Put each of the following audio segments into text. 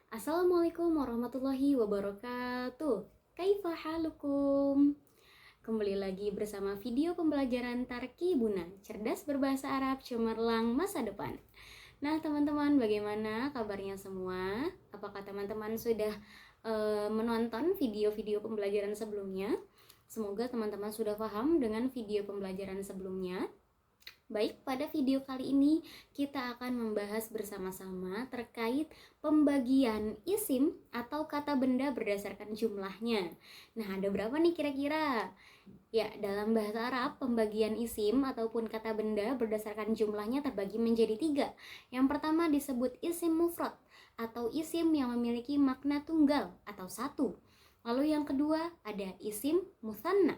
Assalamualaikum warahmatullahi wabarakatuh. Kaifa halukum? Kembali lagi bersama video pembelajaran Tarkibuna, cerdas berbahasa Arab, cemerlang masa depan. Nah, teman-teman, bagaimana kabarnya semua? Apakah teman-teman sudah menonton video-video pembelajaran sebelumnya? Semoga teman-teman sudah paham dengan video pembelajaran sebelumnya. Baik, pada video kali ini kita akan membahas bersama-sama terkait pembagian isim atau kata benda berdasarkan jumlahnya. Nah, ada berapa nih kira-kira? Ya, dalam bahasa Arab, pembagian isim ataupun kata benda berdasarkan jumlahnya terbagi menjadi 3. Yang pertama disebut isim mufrad atau isim yang memiliki makna tunggal atau satu. Lalu yang kedua ada isim musanna,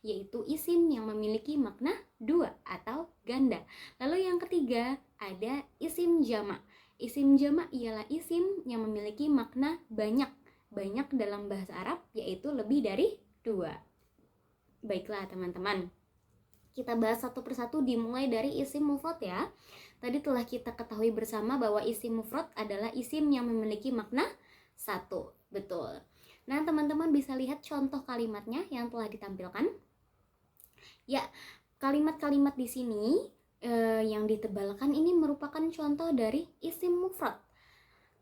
yaitu isim yang memiliki makna dua atau ganda. Lalu yang ketiga ada isim jamak. Isim jamak ialah isim yang memiliki makna banyak. Banyak dalam bahasa Arab yaitu lebih dari dua. Baiklah teman-teman, kita bahas satu persatu dimulai dari isim mufrad ya. Tadi telah kita ketahui bersama bahwa isim mufrad adalah isim yang memiliki makna satu. Betul. Nah, teman-teman bisa lihat contoh kalimatnya yang telah ditampilkan. Ya, kalimat-kalimat di sini yang ditebalkan ini merupakan contoh dari isim mufrad.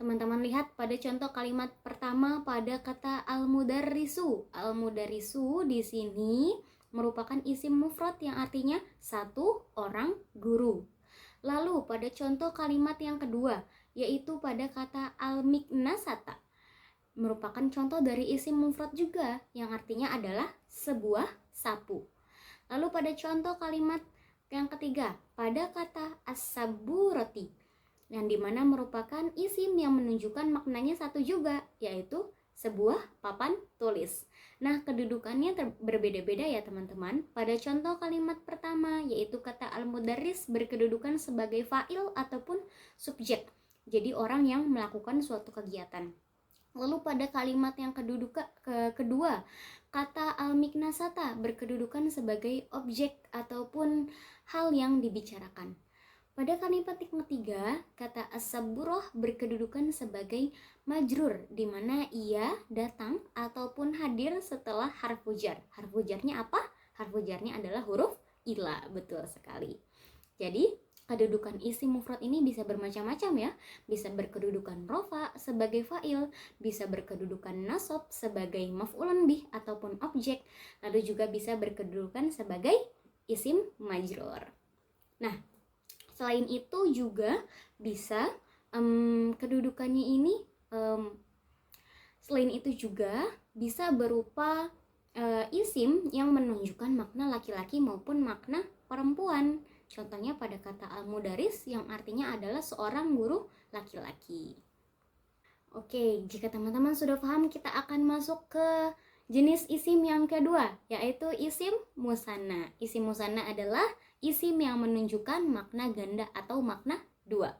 Teman-teman lihat pada contoh kalimat pertama pada kata al-mudarrisu. Al-mudarrisu di sini merupakan isim mufrad yang artinya satu orang guru. Lalu pada contoh kalimat yang kedua, yaitu pada kata al-miknasata, merupakan contoh dari isim mufrad juga yang artinya adalah sebuah sapu. Lalu pada contoh kalimat yang ketiga, pada kata as-saburati, yang dimana merupakan isim yang menunjukkan maknanya satu juga, yaitu sebuah papan tulis. Nah, kedudukannya berbeda-beda ya teman-teman. Pada contoh kalimat pertama, yaitu kata al-mudarris berkedudukan sebagai fa'il ataupun subjek, jadi orang yang melakukan suatu kegiatan. Lalu pada kalimat yang kedua, kata al-miknasata berkedudukan sebagai objek ataupun hal yang dibicarakan. Pada kalimat yang ketiga, kata as-saburah berkedudukan sebagai majrur, di mana ia datang ataupun hadir setelah harfu jar. Harfu jarnya apa? Harfu jarnya adalah huruf ila, betul sekali. Jadi, kedudukan isim mufrad ini bisa bermacam-macam ya. Bisa berkedudukan rofa sebagai fa'il, bisa berkedudukan nasab sebagai maf'ulun bih ataupun objek, lalu juga bisa berkedudukan sebagai isim majrur. Nah, selain itu juga bisa kedudukannya ini selain itu juga bisa berupa isim yang menunjukkan makna laki-laki maupun makna perempuan. Contohnya pada kata al-mudaris yang artinya adalah seorang guru laki-laki. Oke, jika teman-teman sudah paham, kita akan masuk ke jenis isim yang kedua, yaitu isim musanna. Isim musanna adalah isim yang menunjukkan makna ganda atau makna dua.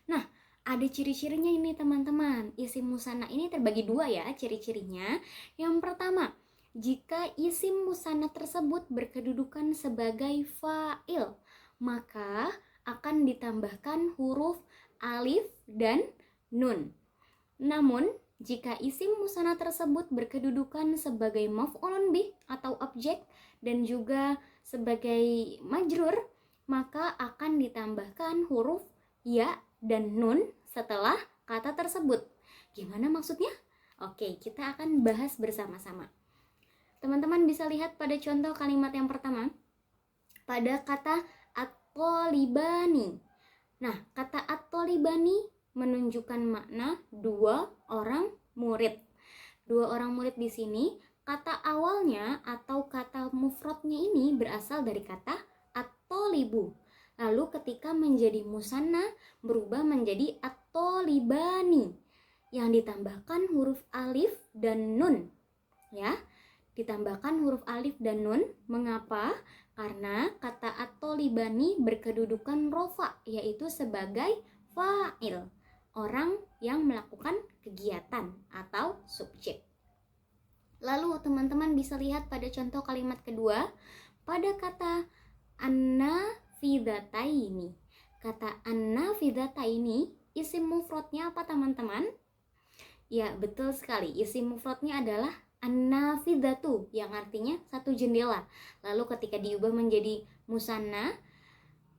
Nah, ada ciri-cirinya ini teman-teman. Isim musanna ini terbagi dua ya ciri-cirinya. Yang pertama, jika isim musanna tersebut berkedudukan sebagai fa'il, maka akan ditambahkan huruf alif dan nun. Namun, jika isim musanna tersebut berkedudukan sebagai maf'ulun bih atau objek dan juga sebagai majrur, maka akan ditambahkan huruf ya dan nun setelah kata tersebut. Gimana maksudnya? Oke, kita akan bahas bersama-sama. Teman-teman bisa lihat pada contoh kalimat yang pertama, pada kata at-tolibani. Nah, kata at-tolibani menunjukkan makna dua orang murid. Dua orang murid di sini, kata awalnya atau kata mufradnya ini berasal dari kata at-tolibu. Lalu ketika menjadi musanna berubah menjadi at-tolibani yang ditambahkan huruf alif dan nun. Ya, ditambahkan huruf alif dan nun. Mengapa? Karena kata at-tolibani berkedudukan rofa, yaitu sebagai fa'il, orang yang melakukan kegiatan atau subjek. Lalu teman-teman bisa lihat pada contoh kalimat kedua, pada kata an-nafidataini. Kata an-nafidataini isim mufradnya apa teman-teman? Ya, betul sekali. Isim mufradnya adalah an-nafidhatu yang artinya satu jendela. Lalu ketika diubah menjadi musanna,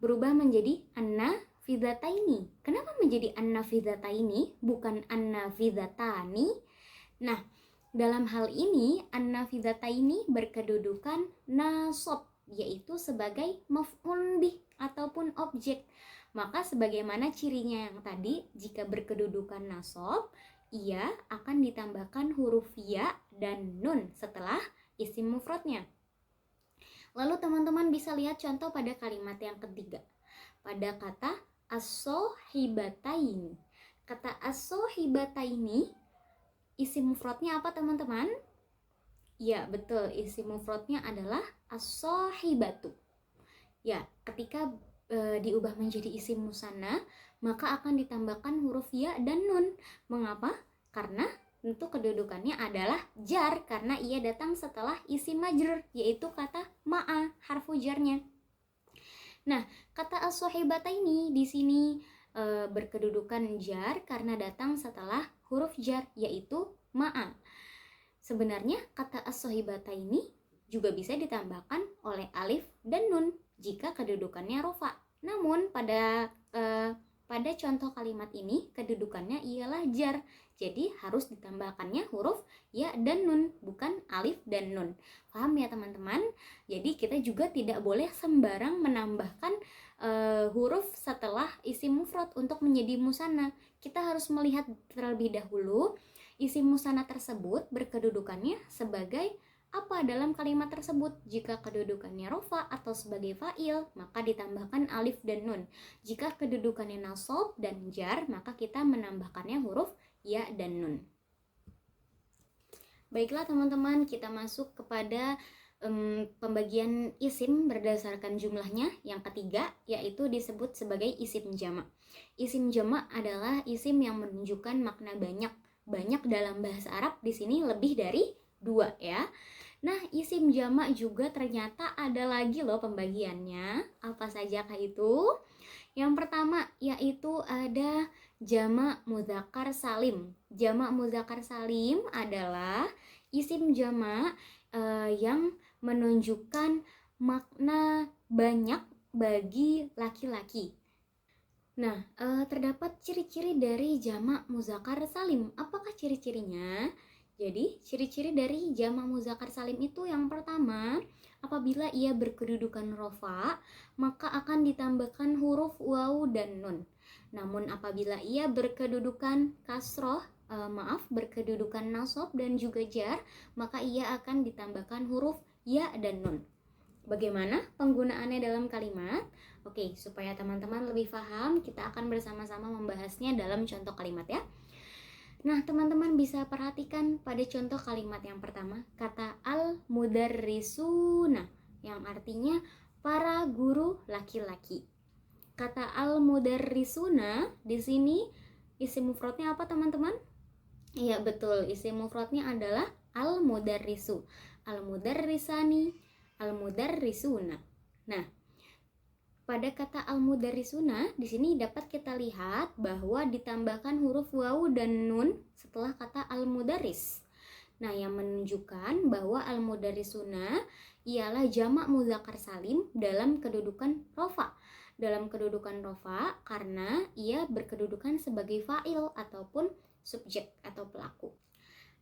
berubah menjadi an-nafidhataini. Kenapa menjadi an-nafidhataini bukan an-nafidhatani? Nah, dalam hal ini an-nafidhataini berkedudukan nasab, yaitu sebagai maf'ul bih ataupun objek. Maka sebagaimana cirinya yang tadi, jika berkedudukan nasab, ia akan ditambahkan huruf ya dan nun setelah isim mufradnya. Lalu teman-teman bisa lihat contoh pada kalimat yang ketiga. Pada kata as-sohibataini. Kata as-sohibataini, isim mufradnya apa teman-teman? Ya, betul. Isim mufradnya adalah as-sohibatu. Ya, ketika diubah menjadi isim musanna, maka akan ditambahkan huruf ya dan nun. Mengapa? Karena tentu kedudukannya adalah jar, karena ia datang setelah isim majrur, yaitu kata ma'a, harfu jarnya. Nah, kata as-sohibataini di sini berkedudukan jar karena datang setelah huruf jar, yaitu ma'a. Sebenarnya kata as-sohibataini juga bisa ditambahkan oleh alif dan nun jika kedudukannya rofa. Namun pada contoh kalimat ini kedudukannya ialah jar. Jadi harus ditambahkannya huruf ya dan nun, bukan alif dan nun. Paham ya teman-teman? Jadi kita juga tidak boleh sembarang menambahkan huruf setelah isim mufrad untuk menjadi musanna. Kita harus melihat terlebih dahulu isim musanna tersebut berkedudukannya sebagai apa dalam kalimat tersebut. Jika kedudukannya rofa atau sebagai fa'il, maka ditambahkan alif dan nun. Jika kedudukannya nasab dan jar, maka kita menambahkannya huruf ya dan nun. Baiklah teman-teman, kita masuk kepada pembagian isim berdasarkan jumlahnya. Yang ketiga, yaitu disebut sebagai isim jamak. Isim jamak adalah isim yang menunjukkan makna banyak. Banyak dalam bahasa Arab di sini lebih dari 2 ya. Nah, isim jamak juga ternyata ada lagi loh pembagiannya. Apa saja kah itu? Yang pertama yaitu ada jamak mudzakkar salim. Jamak mudzakkar salim adalah isim jamak yang menunjukkan makna banyak bagi laki-laki. Nah, terdapat ciri-ciri dari jamak mudzakkar salim. Apakah ciri-cirinya? Jadi, ciri-ciri dari jamak mudzakkar salim itu yang pertama, apabila ia berkedudukan rofa, maka akan ditambahkan huruf waw dan nun. Namun apabila ia berkedudukan kasroh, berkedudukan nasab dan juga jar, maka ia akan ditambahkan huruf ya dan nun. Bagaimana penggunaannya dalam kalimat? Oke, supaya teman-teman lebih paham, kita akan bersama-sama membahasnya dalam contoh kalimat ya. Nah, teman-teman bisa perhatikan pada contoh kalimat yang pertama, kata al-mudarrisuna, yang artinya para guru laki-laki. Kata al-mudarrisuna di sini isim mufradnya apa, teman-teman? Iya, betul. Isim mufradnya adalah al-mudarrisu, al-mudarrisani, al-mudarrisuna. Nah, pada kata al-mudarrisuna di sini dapat kita lihat bahwa ditambahkan huruf waw dan nun setelah kata al-mudarris. Nah, yang menunjukkan bahwa al-mudarrisuna ialah jamak mudzakkar salim dalam kedudukan rofa. Dalam kedudukan rofa karena ia berkedudukan sebagai fa'il ataupun subjek atau pelaku.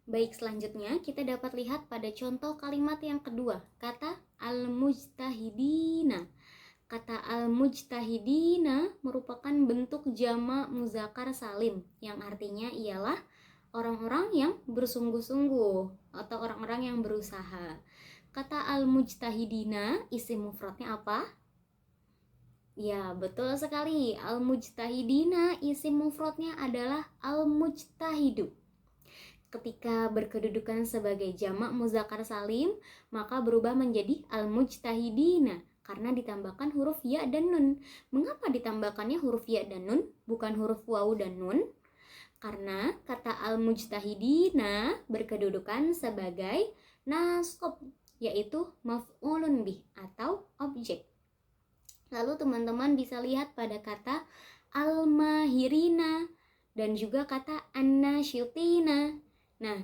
Baik, selanjutnya kita dapat lihat pada contoh kalimat yang kedua, kata al-mujtahidina. Kata al-mujtahidina merupakan bentuk jamak muzakkar salim yang artinya ialah orang-orang yang bersungguh-sungguh atau orang-orang yang berusaha. Kata al-mujtahidina isim mufradnya apa? Ya, betul sekali. Al-mujtahidina isim mufradnya adalah al-mujtahidu. Ketika berkedudukan sebagai jamak muzakkar salim, maka berubah menjadi al-mujtahidina karena ditambahkan huruf ya dan nun. Mengapa ditambahkannya huruf ya dan nun, bukan huruf waw dan nun? Karena kata al-mujtahidina berkedudukan sebagai nasab, yaitu maf'ulun bih atau objek. Lalu teman-teman bisa lihat pada kata al-mahirina. dan juga kata annasyitina. Nah,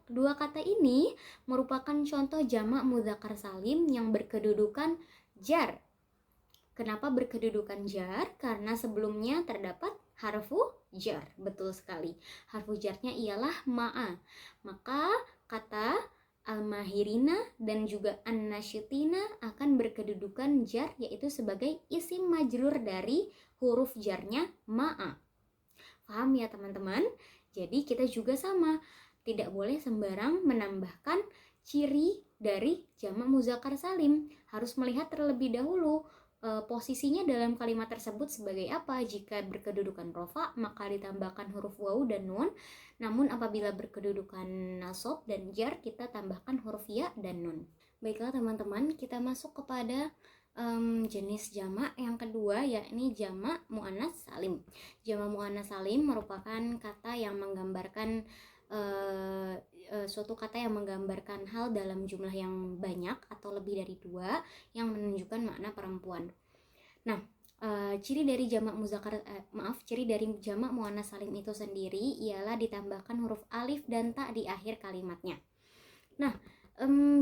dua kata ini merupakan contoh jamak mudzakkar salim yang berkedudukan jar. Kenapa berkedudukan jar? Karena sebelumnya terdapat harfu jar. Betul sekali. Harfu jarnya ialah ma'a. Maka kata al-mahirina dan juga an-nasyitina akan berkedudukan jar, yaitu sebagai isim majrur dari huruf jarnya ma'a. Paham ya teman-teman? Jadi kita juga sama, tidak boleh sembarang menambahkan ciri dari jamak mudzakkar salim. Harus melihat terlebih dahulu posisinya dalam kalimat tersebut sebagai apa. Jika berkedudukan rofa, maka ditambahkan huruf waw dan nun. Namun apabila berkedudukan nasab dan jar, kita tambahkan huruf ya dan nun. Baiklah teman-teman, kita masuk kepada jenis jamak yang kedua, yakni jamak muannats salim. Jamak muannats salim merupakan kata yang menggambarkan suatu kata yang menggambarkan hal dalam jumlah yang banyak atau lebih dari dua yang menunjukkan makna perempuan. Nah, ciri dari jamak muannats salim itu sendiri ialah ditambahkan huruf alif dan ta di akhir kalimatnya. Nah,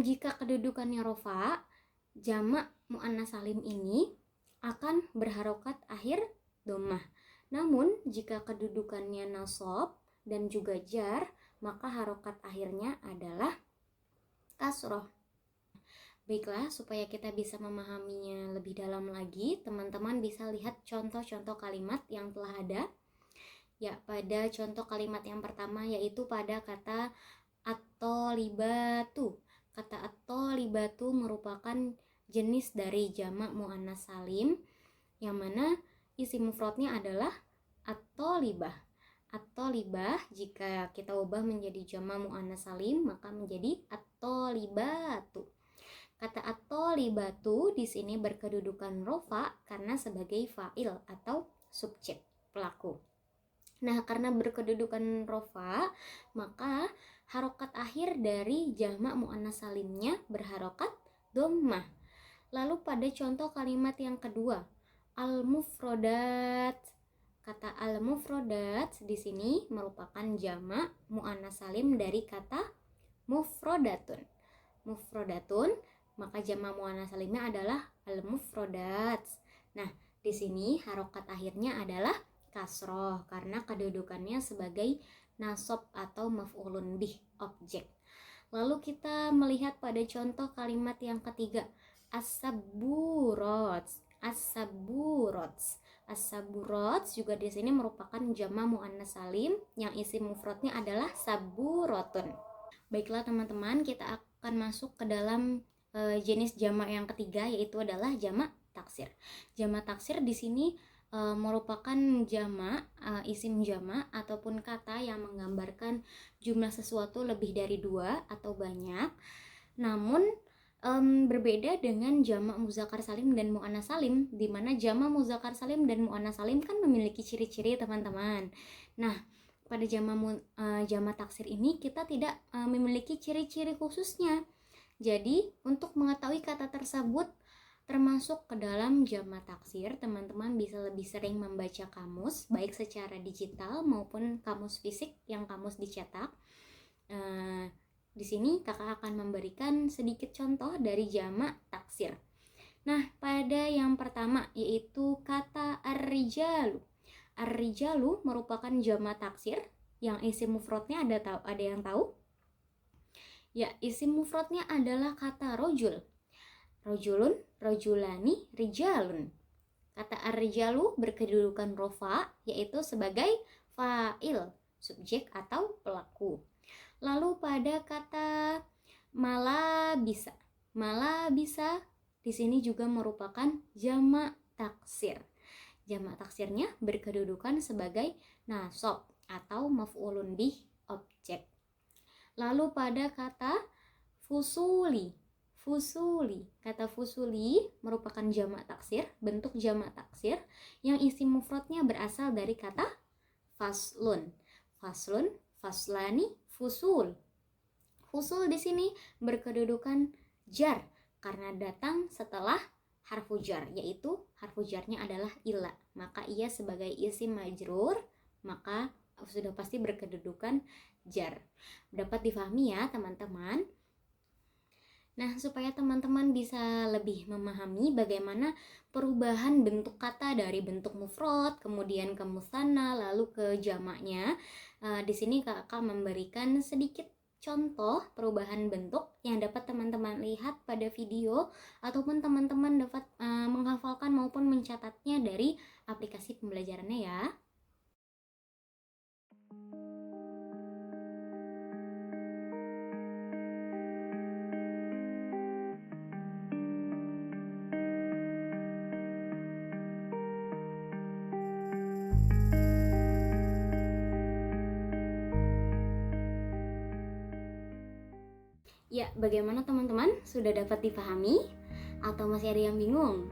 jika kedudukannya rofa, jamak muannats salim ini akan berharokat akhir dhammah. Namun jika kedudukannya nasab dan juga jar, maka harokat akhirnya adalah kasroh. Baiklah, supaya kita bisa memahaminya lebih dalam lagi, teman-teman bisa lihat contoh-contoh kalimat yang telah ada. Ya, pada contoh kalimat yang pertama yaitu pada kata at-thalibatu. Kata at-thalibatu merupakan jenis dari jamak muannats salim yang mana isim mufradnya adalah at-thalibah. At-thalibah jika kita ubah menjadi jamak muannats salim maka menjadi at-thalibatu. Kata at-thalibatu di sini berkedudukan rofa karena sebagai fa'il atau subjek pelaku. Nah, karena berkedudukan rofa, maka harokat akhir dari jamak muannats salimnya berharokat dhammah. Lalu pada contoh kalimat yang kedua, al-mufrodat. Kata al-mufrodat di sini merupakan jamak muannats salim dari kata mufrodatun. Mufrodatun, maka jamak muannats salimnya adalah al-mufrodat. Nah, di sini harokat akhirnya adalah kasroh karena kedudukannya sebagai nasab atau maf'ulun bih, objek. Lalu kita melihat pada contoh kalimat yang ketiga, as-saburat. As-saburat. As-saburat juga di sini merupakan jamak muannats salim yang isim mufradnya adalah saburatun. Baiklah teman-teman, kita akan masuk ke dalam jenis jamak yang ketiga, yaitu adalah jamak taksir. Jamak taksir di sini merupakan jamak, isim jamak ataupun kata yang menggambarkan jumlah sesuatu lebih dari dua atau banyak. Namun berbeda dengan jamak mudzakkar salim dan muannats salim, di mana jamak mudzakkar salim dan muannats salim kan memiliki ciri-ciri teman-teman. Nah, pada jamak taksir ini kita tidak memiliki ciri-ciri khususnya. Jadi untuk mengetahui kata tersebut termasuk ke dalam jamak taksir, teman-teman bisa lebih sering membaca kamus baik secara digital maupun kamus fisik yang kamus dicetak. Di sini kakak akan memberikan sedikit contoh dari jamak taksir. Nah, pada yang pertama yaitu kata ar-rijalu. Ar-rijalu merupakan jamak taksir yang isim mufradnya ada yang tahu? Ya, isim mufradnya adalah kata rojul. Rojulun, rojulani, rijalun. Kata ar-rijalu berkedudukan rofa yaitu sebagai fa'il, subjek atau pelaku. Lalu pada kata malabisa. Malabisa di sini juga merupakan jamak taksir. Jamak taksirnya berkedudukan sebagai nasab atau maf'ulun bih, objek. Lalu pada kata fusuli. Fusuli. Kata fusuli merupakan jamak taksir, bentuk jamak taksir yang isim mufradnya berasal dari kata faslun. Faslun, faslani, fusul. Fusul di sini berkedudukan jar karena datang setelah harfu jar, yaitu harfu jarnya adalah ila, maka ia sebagai isim majrur maka sudah pasti berkedudukan jar. Dapat difahami ya teman-teman? Nah, supaya teman-teman bisa lebih memahami bagaimana perubahan bentuk kata dari bentuk mufrad, kemudian ke musanna, lalu ke jamaknya. Di sini kakak memberikan sedikit contoh perubahan bentuk yang dapat teman-teman lihat pada video ataupun teman-teman dapat menghafalkan maupun mencatatnya dari aplikasi pembelajarannya ya. Ya, bagaimana teman-teman? Sudah dapat dipahami? Atau masih ada yang bingung?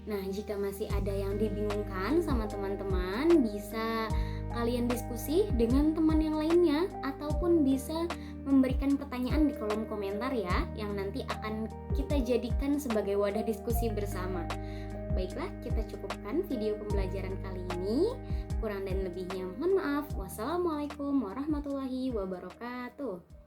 Nah, jika masih ada yang dibingungkan sama teman-teman, bisa kalian diskusi dengan teman yang lainnya ataupun bisa memberikan pertanyaan di kolom komentar ya, yang nanti akan kita jadikan sebagai wadah diskusi bersama. Baiklah, kita cukupkan video pembelajaran kali ini. Kurang dan lebihnya mohon maaf. Wassalamualaikum warahmatullahi wabarakatuh.